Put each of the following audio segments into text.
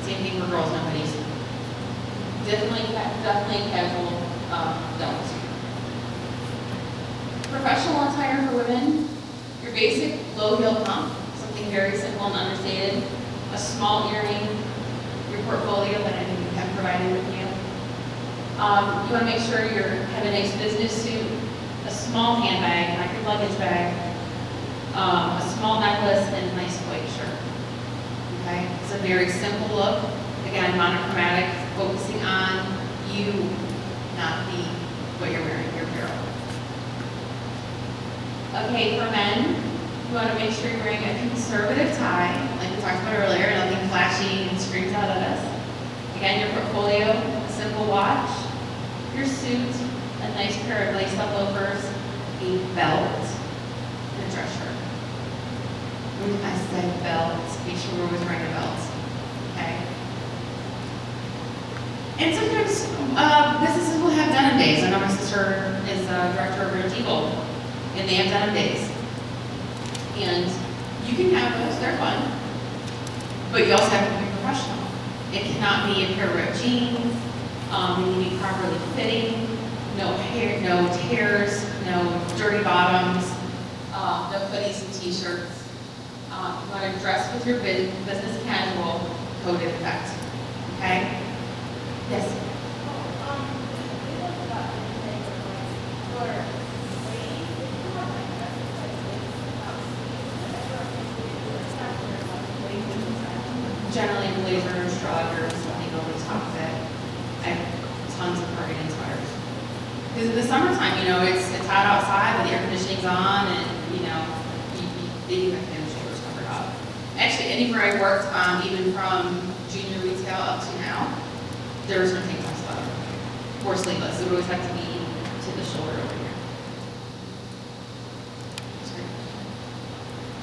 Same thing for girls, no hoodies. Definitely casual, don't. Professional attire for women, your basic low heel pump, something very simple and understated, a small earring, your portfolio that I think we have provided with you. You want to make sure you have a nice business suit, a small handbag, not your luggage bag, a small necklace, and a nice white shirt. Okay, it's a very simple look. Again, monochromatic, focusing on you, not what you're wearing, your apparel. Okay, for men, you want to make sure you're wearing a conservative tie, like we talked about earlier, nothing flashy and screams out at us. Again, your portfolio, a simple watch, your suit, a nice pair of lace-up loafers, a belt, and a dress shirt. When I said belt, make sure we're always wearing a belt. Okay? And sometimes businesses will have denim days. I know my sister is a director of Rich Eagle, and they have denim days. And you can have those, they're fun. But you also have to be professional. It cannot be a pair of ripped jeans. They need to be properly fitting. No hair, no tears, no dirty bottoms, no hoodies and t-shirts. You want to dress with your business casual code in effect. Okay? Yes? Generally blazers, joggers, something over the top of it. I have tons of cardigan sweaters. Because in the summertime, it's hot outside, but the air conditioning's on, and you have to have the shoulders covered up. Actually, anywhere I worked, even from junior retail up to now, there was no tank tops allowed, or sleeveless. It would always have to be to the shoulder over here.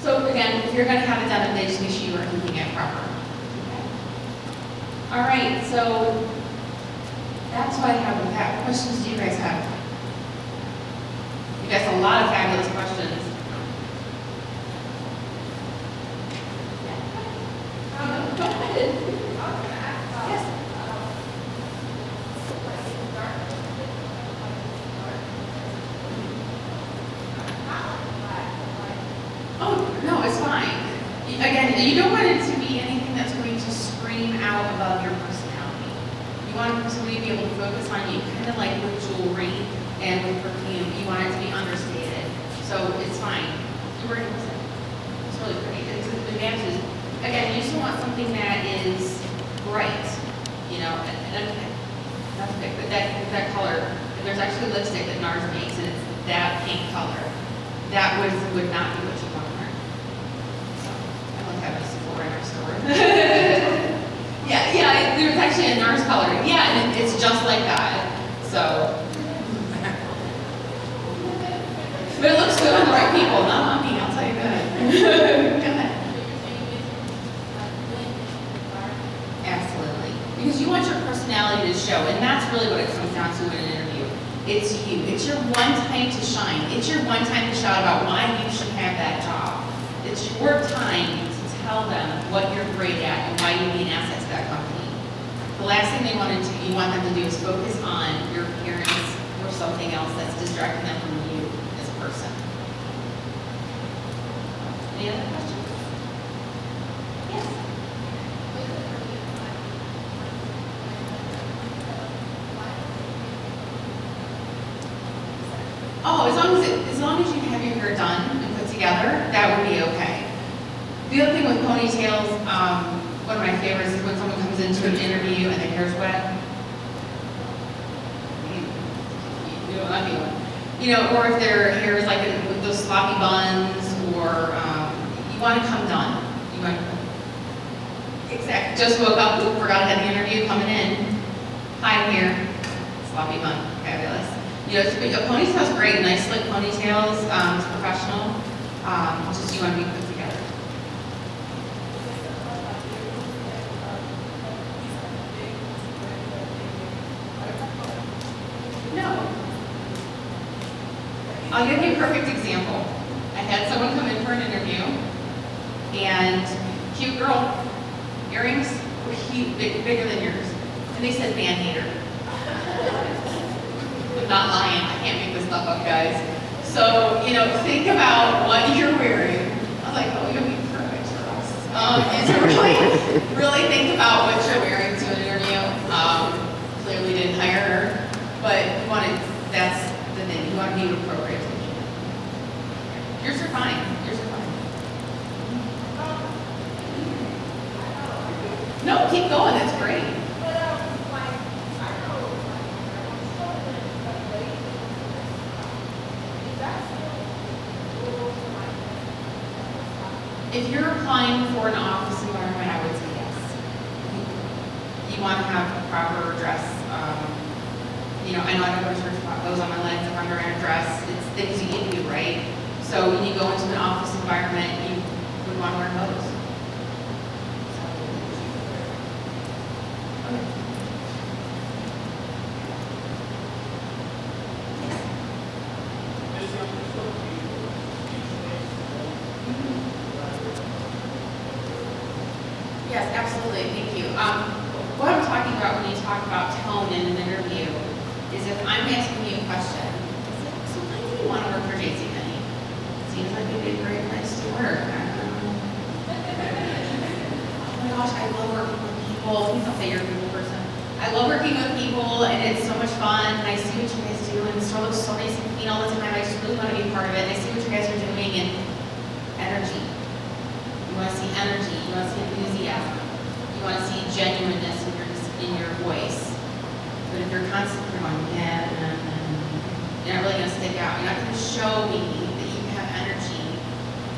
So again, if you're going to have a denim day, just make sure you are keeping it proper. All right, so that's what I have with that. What questions do you guys have? You guys have a lot of fabulous questions. Go ahead. Yes. Oh, no, it's fine. Again, you don't want it to be anything that's going to scream out above your personality. You want somebody to be able to focus on you, kind of like with jewelry and with perfume. You want it to be understated. So it's fine. You're working with it. It's really pretty. It's the advantages. Again, you still want something that is bright, and not to pick, but that color. There's actually lipstick that NARS makes, and it's that pink color. That would not be what you want to wear. So I don't have a Sephora in our store. Yeah, there's actually a NARS color. Yeah, and it's just like that. So, but it looks good on the right people, not on me, I'll tell you that. Go ahead. Absolutely. Because you want your personality to show, and that's really what it comes down to in an interview. It's you. It's your one time to shine. It's your one time to shout about why you should have that job. It's your time to tell them what you're great at and why you be an asset to that company. The last thing you want them to do is focus on your appearance or something else that's distracting them from you as a person. Any other questions? Yes. Oh, as long as you have your hair done and put together, that would be okay. The other thing with ponytails, one of my favorites is when someone comes into an interview and their hair's wet. You don't want anyone. Or if their hair is like with those sloppy buns, or you want to come done. Exactly. Just woke up, forgot I had the interview coming in. Hi, I'm here. Sloppy bun, fabulous. A ponytail's great, nice slick ponytails, it's professional. Just you want to be put together. No. I'll give you a perfect example. I had someone come in for an interview, and cute girl, earrings, huge, bigger than yours. And they said man hater. I'm not lying, I can't make this stuff up, guys. So, think about what you're wearing. I was like, oh, you'll be perfect for us. And to really think about what you're wearing to an interview. Clearly didn't hire her, but that's the thing, you want to be appropriate. Yours are fine, yours are fine. No, keep going, that's great. If you're applying for an office environment, I would say yes. You want to have a proper dress. I know I don't go to church with clothes on my legs if I'm wearing a dress. It's things you need to do, right? So when you go into an office environment, you would want to wear clothes. Yes, absolutely, thank you. What I'm talking about when you talk about tone in an interview is if I'm asking you a question, so why do you want to work for JCPenney? Seems like it'd be a great place to work. Oh my gosh, I love working with people. Please don't say you're a people person. I love working with people and it's so much fun and I see what you guys do and the store looks so nice and clean all the time. I just really want to be a part of it and I see what you guys are doing and energy. You want to see energy, you want to see enthusiasm, you want to see genuineness in your voice. But if you're constantly going, you're not really going to stick out. You're not going to show me that you have energy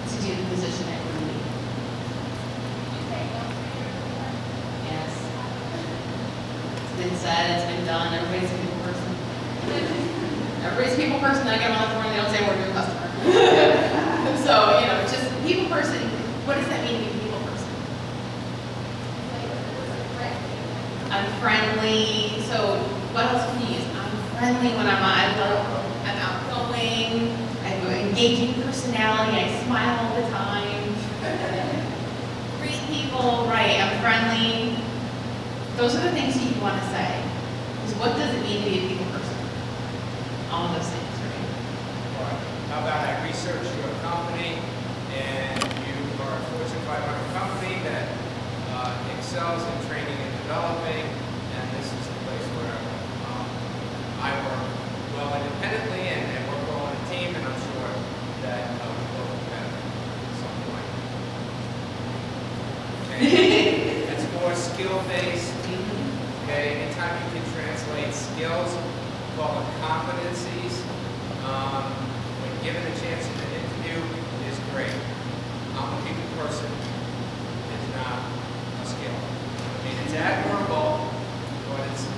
to do the position that you need. Yes. It's been said, it's been done, everybody's a people person. Everybody's a people person, then I get them on the phone and they don't say a word to a customer. So, just people person. What does that mean to be a people person? I'm friendly. So what else can you use? I'm friendly when I'm outgoing. I have an engaging personality. I smile all the time. Greet people. Right. I'm friendly. Those are the things that you want to say. Because what does it mean to be a people person? All of those things, right? Right. How about I research your company and a Fortune 500 company that excels in training and developing, and this is the place where I work well independently and work well in a team, and I'm sure that we both benefit at some point. Okay. It's more skill-based. Okay, anytime you can translate skills, call them competencies, when given a chance in an interview, is great. I'm a people person. It's not a skill. I mean, it's admirable, but it's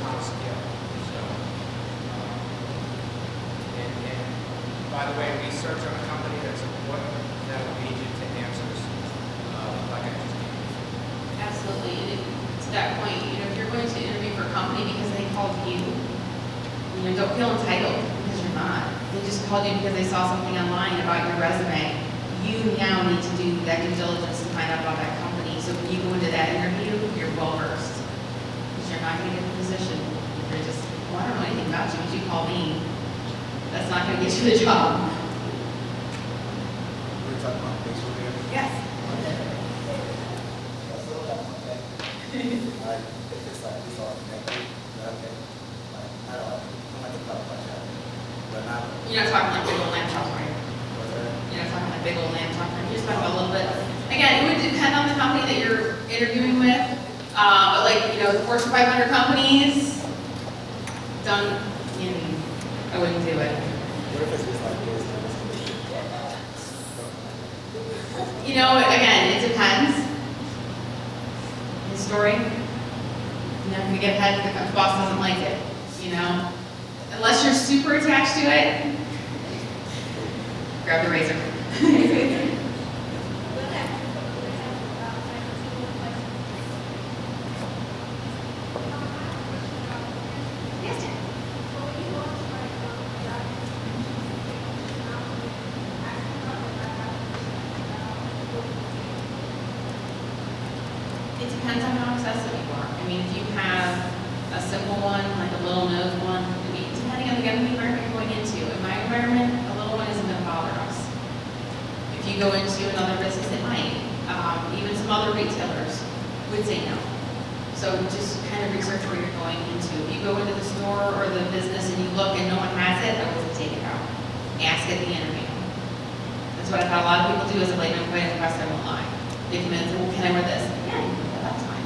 not a skill. So, and by the way, research on a company that's important, that will lead you to answers like I just gave. Absolutely. And to that point, if you're going to interview for a company because they called you, don't feel entitled because you're not. They just called you because they saw something online about your resume. You now need to do that due diligence to find out about that company. So when you go into that interview, you're well versed. Because you're not going to get the position. You're just, I don't know anything about you, but you call me. That's not going to get you the job. We're talking about facial hair. Yes. Like, if it's like this all connected, okay. Like, I don't like to talk about that. But not. You're not talking like big old lamb chops, right? You're not talking like big old lamb chop. You're just talking about a little bit. Again, it would depend on the company that you're interviewing with. But the Fortune 500 companies, I wouldn't do it. What if it's just like this? Again, it depends. The story. If you get ahead, the boss doesn't like it. Unless you're super attached to it, grab the razor. Yes, dear. It depends on how simple one, like a little nose one. I mean, depending on the environment you're going into. In my environment, a little one isn't going to bother us. If you go into another business, it might. Even some other retailers would say no. So just kind of research where you're going into. If you go into the store or the business and you look and no one has it, I would take it out. Ask at the interview. That's what I've had a lot of people do as of late, and I'm quite impressed, I won't lie. They come in and say, well, can I wear this? Yeah, you can wear that, that's fine.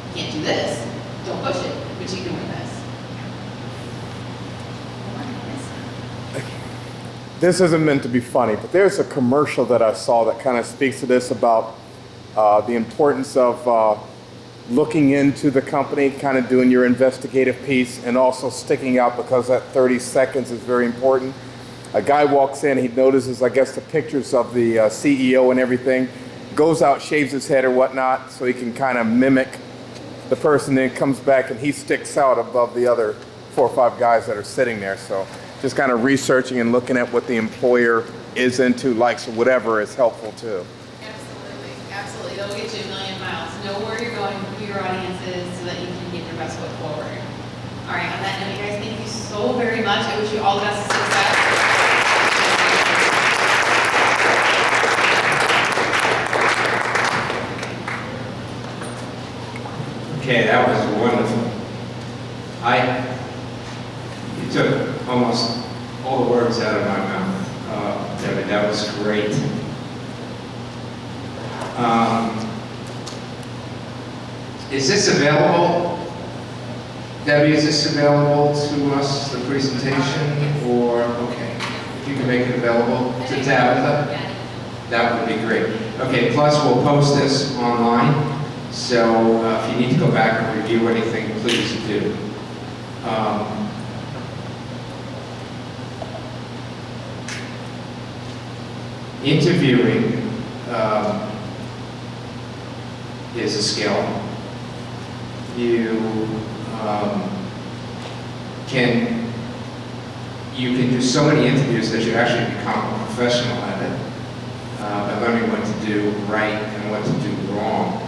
You can't do this, don't push it, but you can wear this. This isn't meant to be funny, but there's a commercial that I saw that kind of speaks to this about the importance of looking into the company, kind of doing your investigative piece, and also sticking out, because that 30 seconds is very important. A guy walks in, he notices, I guess, the pictures of the CEO and everything, goes out, shaves his head or whatnot, so he can kind of mimic the person, then comes back and he sticks out above the other 4 or 5 guys that are sitting there. So just kind of researching and looking at what the employer is into, likes, or whatever is helpful too. Absolutely, absolutely. That'll get you a million miles. Know where you're going, who your audience is, so that you can get your best foot forward. All right, on that note, you guys, thank you so very much. I wish you all the best of success. Okay, that was wonderful. You took almost all the words out of my mouth, Debbie. That was great. Is this available? Debbie, is this available to us, the presentation, or, okay, if you can make it available to Tabitha, that would be great. Okay, plus we'll post this online. So if you need to go back and review anything, please do. Interviewing is a skill. You can do so many interviews that you actually become a professional at it by learning what to do right and what to do wrong.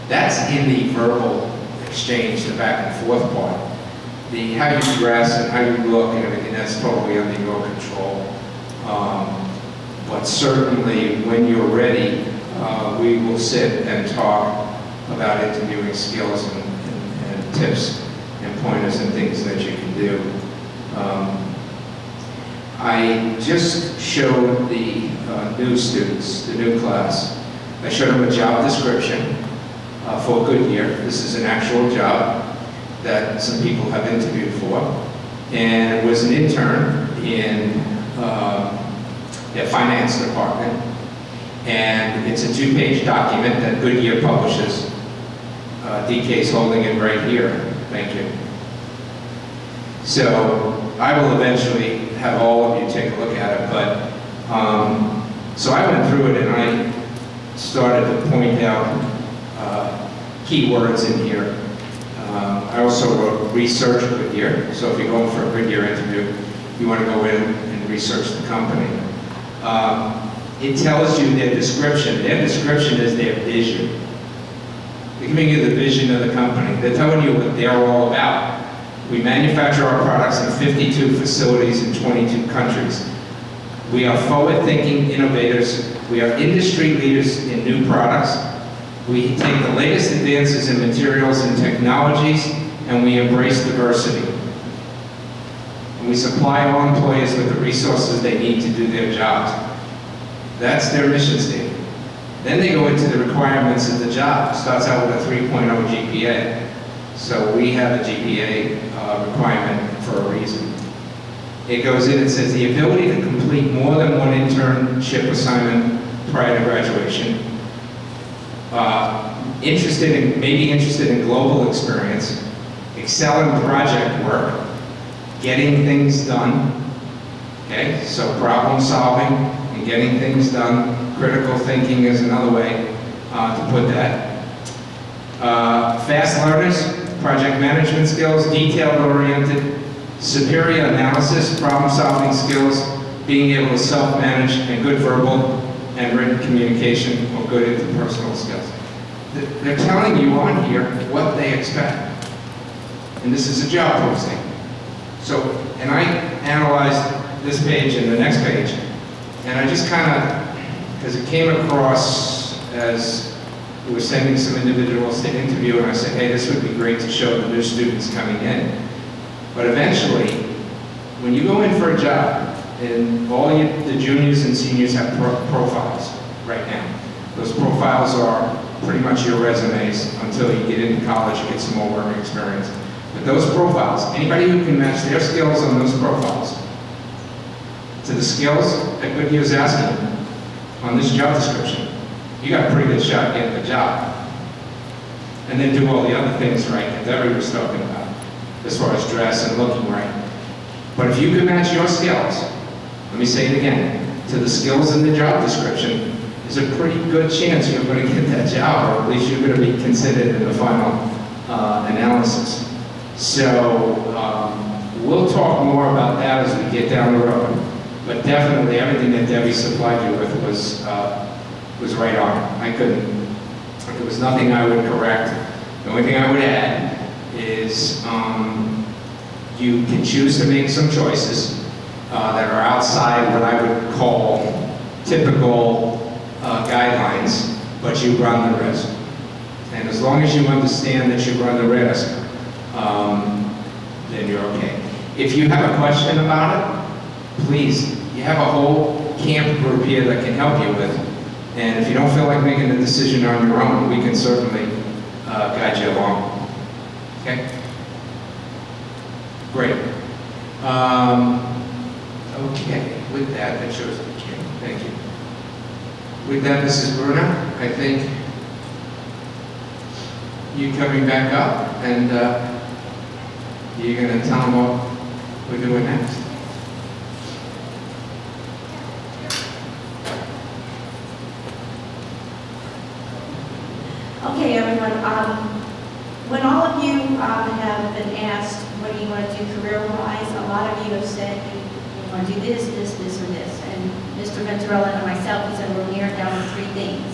That's in the verbal exchange, the back and forth part. The how you dress and how you look and everything, that's totally under your control. But certainly when you're ready, we will sit and talk about interviewing skills and tips and pointers and things that you can do. I just showed the new students, the new class, I showed them a job description for Goodyear. This is an actual job that some people have interviewed for. And it was an intern in the finance department. And it's a 2-page document that Goodyear publishes. DK's holding it right here. Thank you. So I will eventually have all of you take a look at it. But so I went through it and I started to point out keywords in here. I also wrote research Goodyear. So if you're going for a Goodyear interview, you want to go in and research the company. It tells you their description. Their description is their vision. They're giving you the vision of the company. They're telling you what they're all about. We manufacture our products in 52 facilities in 22 countries. We are forward-thinking innovators. We are industry leaders in new products. We take the latest advances in materials and technologies, and we embrace diversity. And we supply all employees with the resources they need to do their jobs. That's their mission statement. Then they go into the requirements of the job. It starts out with a 3.0 GPA. So we have a GPA requirement for a reason. It goes in and says the ability to complete more than one internship assignment prior to graduation. Maybe interested in global experience. Excel in project work. Getting things done. Okay, so problem solving and getting things done. Critical thinking is another way to put that. Fast learners, project management skills, detail-oriented, superior analysis, problem-solving skills, being able to self-manage, and good verbal and written communication or good interpersonal skills. They're telling you on here what they expect. and this is a job posting. So, and I analyzed this page and the next page, and I just kind of, because it came across as we were sending some individuals to interview, and I said, hey, this would be great to show the new students coming in. But eventually, when you go in for a job, and all the juniors and seniors have profiles right now. Those profiles are pretty much your resumes until you get into college and get some more work experience. But those profiles, anybody who can match their skills on those profiles to the skills that Goodyear's asking on this job description, you got a pretty good shot at getting the job. And then do all the other things right that Debbie was talking about, as far as dress and looking right. But if you can match your skills, let me say it again, to the skills in the job description, there's a pretty good chance you're going to get that job, or at least you're going to be considered in the final analysis. So we'll talk more about that as we get down the road. But definitely everything that Debbie supplied you with was right on. There was nothing I would correct. The only thing I would add is you can choose to make some choices that are outside what I would call typical guidelines, but you run the risk. And as long as you understand that you run the risk, then you're okay. If you have a question about it, please, you have a whole camp group here that can help you with. And if you don't feel like making a decision on your own, we can certainly guide you along. Okay? Great. Okay, with that shows the queue. Thank you. With that, Mrs. Bruner, I think you coming back up, and you're going to tell them what we're doing next. Okay, everyone. When all of you have been asked what do you want to do career-wise, a lot of you have said you want to do this, this, this, or this. And Mr. Venturella and myself, we said we'll narrow it down to 3 things.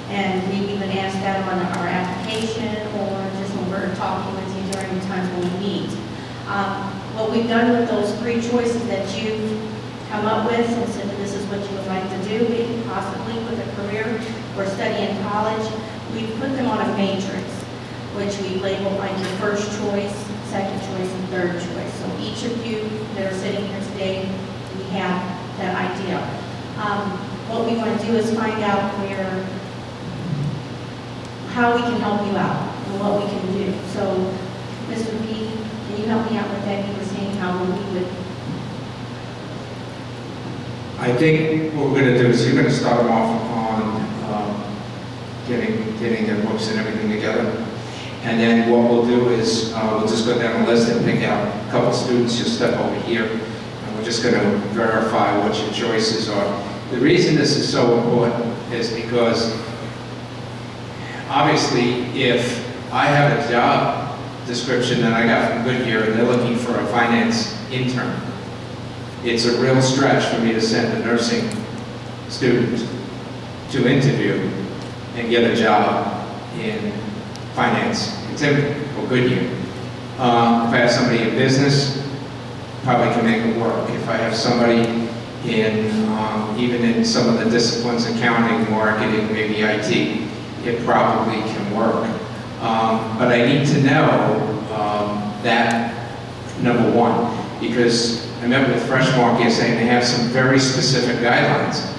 And we even asked that on our application or just when we're talking with you during the times when we meet. What we've done with those 3 choices that you've come up with and said that this is what you would like to do, possibly with a career or study in college, we've put them on a matrix, which we label like your first choice, second choice, and third choice. So each of you that are sitting here today, we have that idea. What we want to do is find out how we can help you out and what we can do. So, Mr. B, can you help me out with that? You were saying how we would. I think what we're going to do is you're going to start them off on getting their books and everything together. And then what we'll do is we'll just go down the list and pick out a couple students. You'll step over here, and we're just going to verify what your choices are. The reason this is so important is because obviously if I have a job description that I got from Goodyear and they're looking for a finance intern, it's a real stretch for me to send a nursing student to interview and get a job in finance in Timothy or Goodyear. If I have somebody in business, probably can make it work. If I have somebody in, even in some of the disciplines, accounting, marketing, maybe IT, it probably can work. But I need to know that, number one, because I met with Freshmark yesterday and they have some very specific guidelines.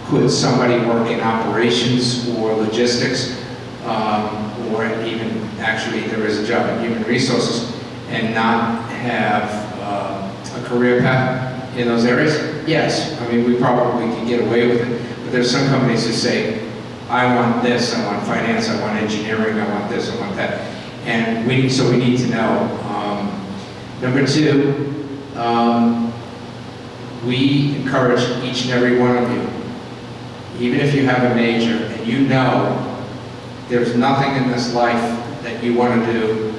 Could somebody work in operations or logistics, or even actually there is a job in human resources and not have a career path in those areas? Yes, I mean we probably can get away with it, but there's some companies who say, I want this, I want finance, I want engineering, I want this, I want that. And we need to know. Number 2, we encourage each and every one of you, even if you have a major and you know there's nothing in this life that you want to do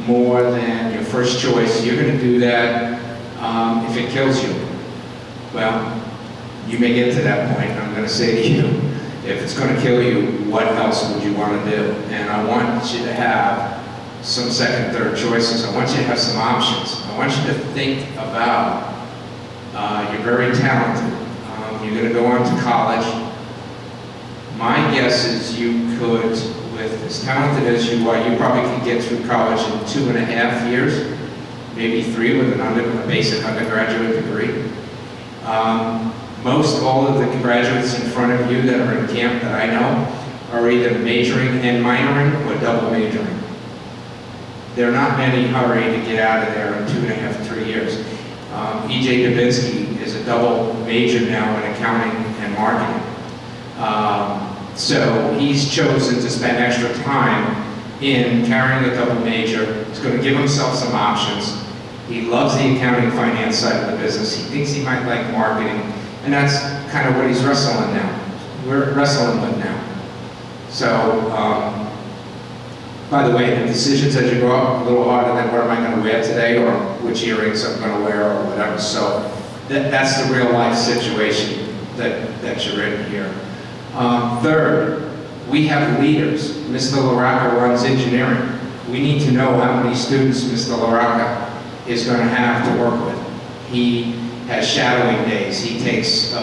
more than your first choice, you're going to do that if it kills you. Well, you may get to that point. I'm going to say to you, if it's going to kill you, what else would you want to do? And I want you to have some second, third choices. I want you to have some options. I want you to think about, you're very talented. You're going to go on to college. My guess is you could, with as talented as you are, you probably could get through college in 2.5 years, maybe 3 with a basic undergraduate degree. Most all of the graduates in front of you that are in camp that I know are either majoring and minoring or double majoring. There are not many hurrying to get out of there in 2.5, 3 years. E.J. Dubinsky is a double major now in accounting and marketing. So he's chosen to spend extra time in carrying a double major. He's going to give himself some options. He loves the accounting finance side of the business. He thinks he might like marketing, and that's kind of what he's wrestling now. We're wrestling with now. So, by the way, the decisions as you grow up a little harder than what am I going to wear today, or which earrings I'm going to wear, or whatever. So that's the real life situation that you're in here. Third, we have leaders. Mr. LaRocca runs engineering. We need to know how many students Mr. LaRocca is going to have to work with. He has shadowing days. He takes,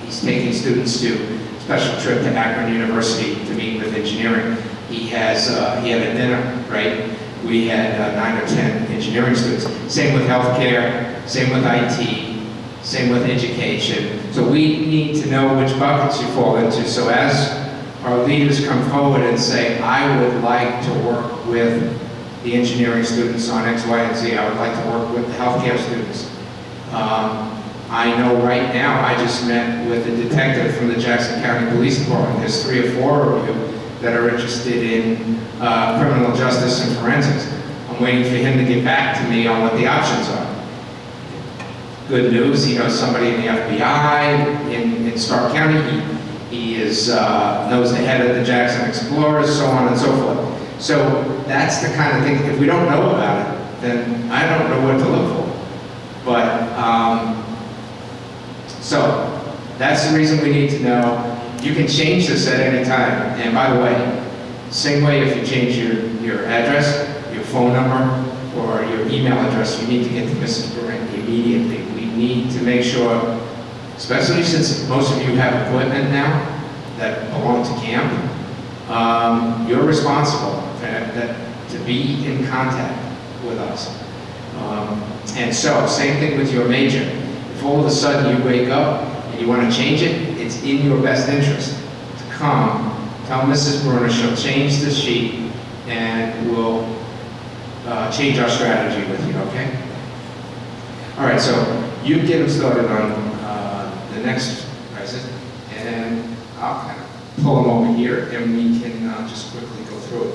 he's taking students to a special trip to Akron University to meet with engineering. He had a dinner, right? We had 9 or 10 engineering students. Same with healthcare, same with IT, same with education. So we need to know which buckets you fall into. So as our leaders come forward and say, I would like to work with the engineering students on X, Y, and Z. I would like to work with the healthcare students. I know right now, I just met with a detective from the Jackson County Police Department. There's 3 or 4 of you that are interested in criminal justice and forensics. I'm waiting for him to get back to me on what the options are. Good news, he knows somebody in the FBI in Stark County. He knows the head of the Jackson Explorers, so on and so forth. So that's the kind of thing, if we don't know about it, then I don't know what to look for. But, so that's the reason we need to know. You can change this at any time. And by the way, same way if you change your address, your phone number, or your email address, you need to get to Mrs. Brent immediately. We need to make sure, especially since most of you have equipment now that belong to camp, you're responsible to be in contact with us. And so, same thing with your major. If all of a sudden you wake up and you want to change it, it's in your best interest to come, tell Mrs. Bruner she'll change the sheet and we'll change our strategy with you, okay? All right, so you get them started on the next president, and I'll kind of pull them over here and we can just quickly go through it.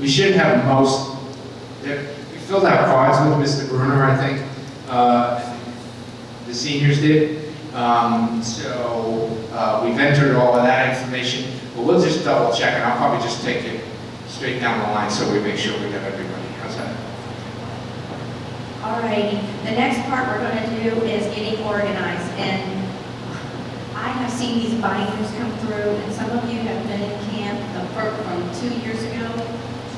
We should have most, we filled out cards with Mr. Bruner, I think. The seniors did. We've entered all of that information, but we'll just double check, and I'll probably just take it straight down the line so we make sure we got everybody. How's that? Alrighty, the next part we're going to do is getting organized, and I have seen these binders come through, and some of you have been in camp from 2 years ago.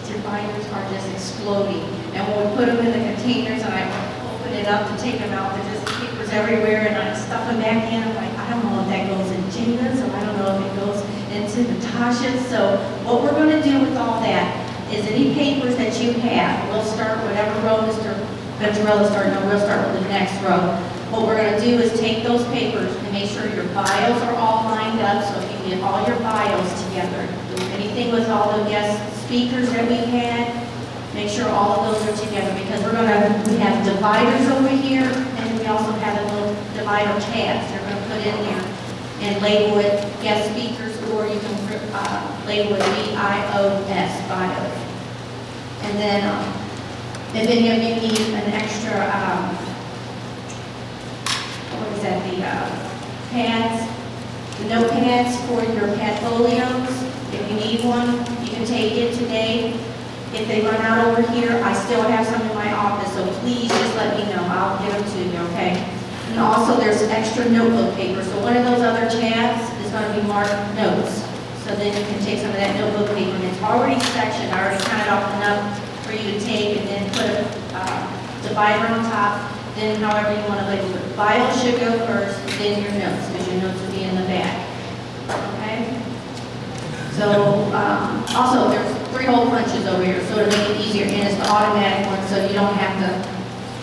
Your binders are just exploding, and when we put them in the containers and I open it up to take them out, there's just papers everywhere, and I stuff them back in. I'm like, I don't know if that goes in Gina's, or I don't know if it goes into Natasha's. So what we're going to do with all that is any papers that you have, we'll start whatever row Mr. Venturella started, no, we'll start with the next row. What we're going to do is take those papers and make sure your bios are all lined up, so if you get all your bios together. Anything with all the guest speakers that we had, make sure all of those are together, because we have dividers over here, and we also have a little divider tabs they're going to put in there and label it guest speakers, or you can label it BIOS, bios. And then, if any of you need an extra, what is that, the pads, the notepads for your Padfolios, if you need one, you can take it today. If they run out over here, I still have some in my office, so please just let me know. I'll give them to you, okay? And also, there's extra notebook paper. So one of those other tabs is going to be marked notes. So then you can take some of that notebook paper, and it's already sectioned. I already counted off enough for you to take and then put a divider on top, then however you want to label it. Bio should go first, then your notes, because your notes will be in the back. Okay? So, also, there's 3-hole punches over here, so to make it easier, and it's the automatic one, so you don't have to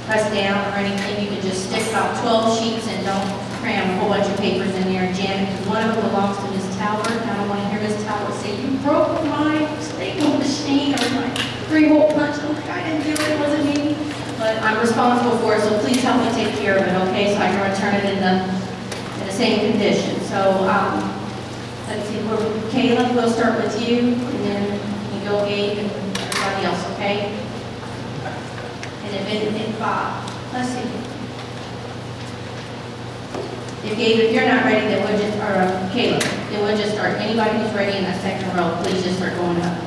press down or anything. You can just stick about 12 sheets and don't cram a whole bunch of papers in there and jam it, because one of them belongs to Ms. Talbert, and I don't want to hear Ms. Talbert say, you broke my staple machine or my 3-hole punch. I'm like, I didn't do it, it wasn't me. But I'm responsible for it, so please help me take care of it, okay? So I can return it in the same condition. So, let's see, Caleb, we'll start with you, and then you go Gabe and everybody else, okay? And if Bob, let's see. If Gabe, if you're not ready, then we'll just, or Caleb, then we'll just start. Anybody who's ready in that second row, please just start going up.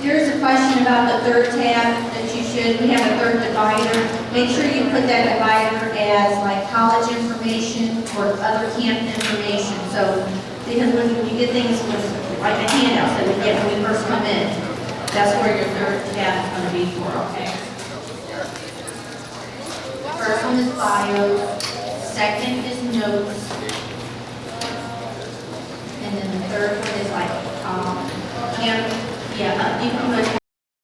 Here's a question about the third tab that you should should we have a third divider, make sure you put that divider as like college information or other camp information. So, because when you get things with, like the handouts that we get when we first come in, that's where your third tab is going to be for, okay? First one is bio, second is notes, and then the third one is like, camp, yeah, you can put